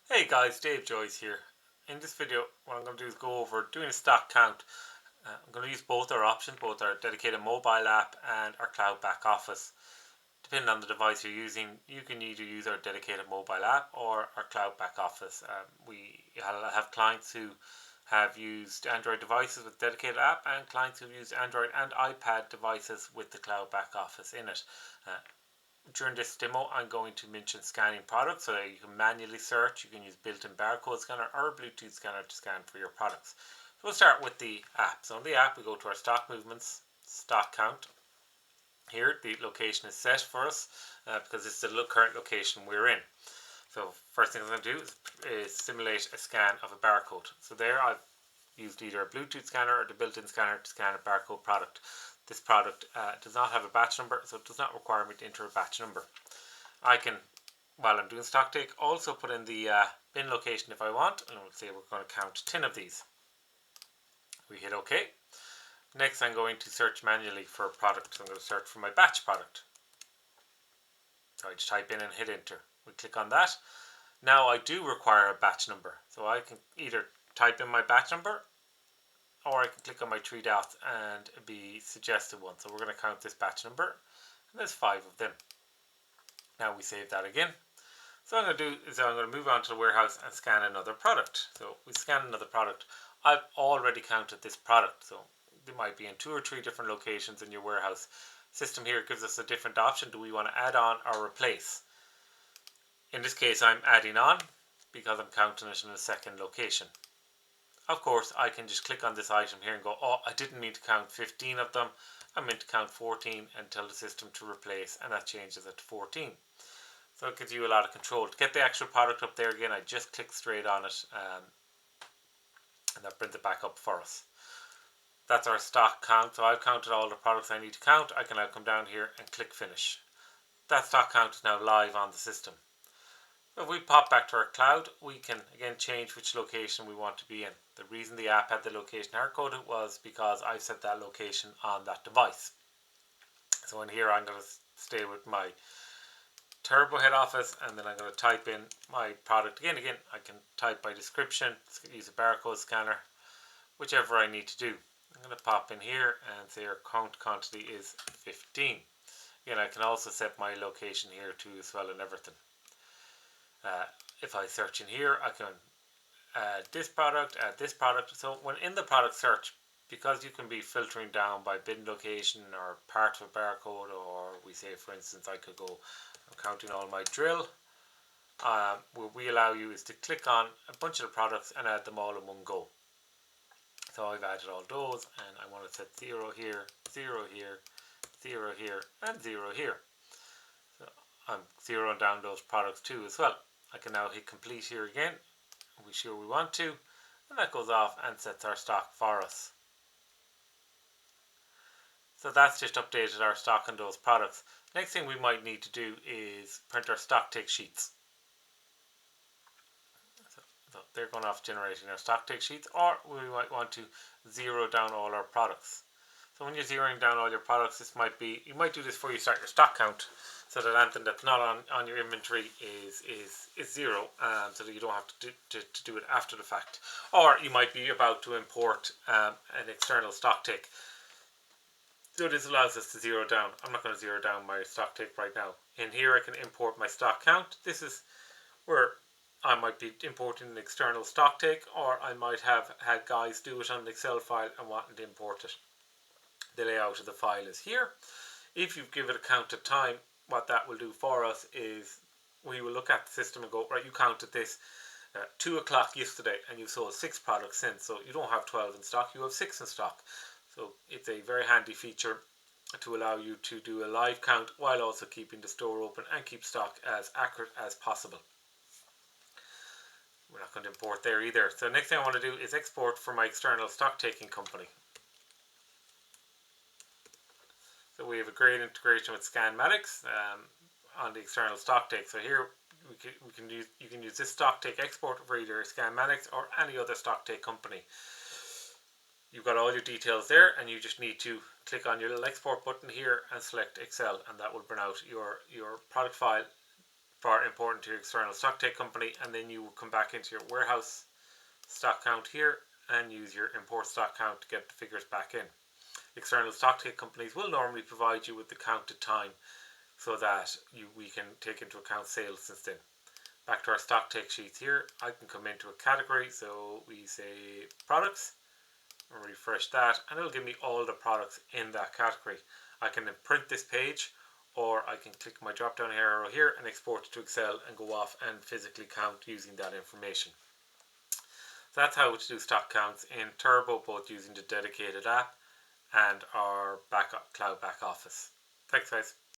Hey guys, Dave Joyce here. In this video, what I'm going to do is go over doing a stock count. I'm going to use both our options, both our dedicated mobile app and our cloud back office. Depending on the device you're using, you can either use our dedicated mobile app or our cloud back office. We have clients who have used Android devices with dedicated app and clients who've used Android and iPad devices with the cloud back office in it. Uh, During this demo, I'm going to mention scanning products so that you can manually search. You can use built-in barcode scanner or Bluetooth scanner to scan for your products. So we'll start with the app. So in the app, we go to our stock movements, stock count. Here, the location is set for us because it's the current location we're in. So first thing I'm going to do is simulate a scan of a barcode. So there I've used either a Bluetooth scanner or the built-in scanner to scan a barcode product. This product does not have a batch number, so it does not require me to enter a batch number. I can, while I'm doing stock take, also put in the bin location if I want, and we'll say we're going to count 10 of these. We hit OK. Next, I'm going to search manually for a product. So I'm going to search for my batch product. So I just type in and hit enter. We click on that. Now I do require a batch number, so I can either type in my batch number or I can click on my three dots and be suggested one. So we're going to count this batch number, and there's 5 of them. Now we save that again. So what I'm going to do is I'm going to move on to the warehouse and scan another product. So we scan another product. I've already counted this product, so it might be in 2 or 3 different locations in your warehouse. System here gives us a different option. Do we want to add on or replace? In this case, I'm adding on because I'm counting it in a second location. Of course, I can just click on this item here and go, oh, I didn't mean to count 15 of them. I meant to count 14 and tell the system to replace, and that changes it to 14. So it gives you a lot of control. To get the actual product up there again, I just click straight on it and that brings it back up for us. That's our stock count. So I've counted all the products I need to count. I can now come down here and click finish. That stock count is now live on the system. So if we pop back to our cloud, we can again change which location we want to be in. The reason the app had the location hard coded was because I've set that location on that device. So in here, I'm going to stay with my Turbo head office, and then I'm going to type in my product again. I can type by description, use a barcode scanner, whichever I need to do. I'm going to pop in here and say our count quantity is 15. Again, I can also set my location here too as well and everything. If I search in here, I can add this product. So when in the product search, because you can be filtering down by bin location or part of a barcode, or we say for instance I could go, I'm counting all my drill. What we allow you is to click on a bunch of the products and add them all in one go. So I've added all those, and I want to set 0 here, 0 here, 0 here, and 0 here. So I'm zeroing down those products too as well. I can now hit complete here again. We sure we want to, and that goes off and sets our stock for us. So that's just updated our stock on those products. Next thing we might need to do is print our stock take sheets. So they're going off generating our stock take sheets, or we might want to zero down all our products. So when you're zeroing down all your products, this might be, you might do this before you start your stock count, so that anything that's not on your inventory is 0, so that you don't have to do it after the fact. Or you might be about to import an external stock take. So this allows us to zero down. I'm not going to zero down my stock take right now. In here I can import my stock count. This is where I might be importing an external stock take, or I might have had guys do it on an Excel file and wanting to import it. The layout of the file is here. If you give it a counted time, what that will do for us is we will look at the system and go, right, you counted this 2 o'clock yesterday and you sold 6 products since, so you don't have 12 in stock, you have 6 in stock. So it's a very handy feature to allow you to do a live count while also keeping the store open and keep stock as accurate as possible. We're not going to import there either. So next thing I want to do is export for my external stock taking company. So we have a great integration with Scanmatics on the external stock take. So here you can use this stock take export for either Scanmatics or any other stock take company. You've got all your details there, and you just need to click on your little export button here and select Excel, and that will bring out your product file for importing to your external stock take company, and then you will come back into your warehouse stock count here and use your import stock count to get the figures back in. External stock take companies will normally provide you with the counted time so that we can take into account sales since then. Back to our stock take sheets here, I can come into a category, so we say products, and refresh that, and it'll give me all the products in that category. I can then print this page, or I can click my drop down arrow here and export it to Excel and go off and physically count using that information. So that's how to do stock counts in Turbo, both using the dedicated app and our cloud back office. Thanks guys.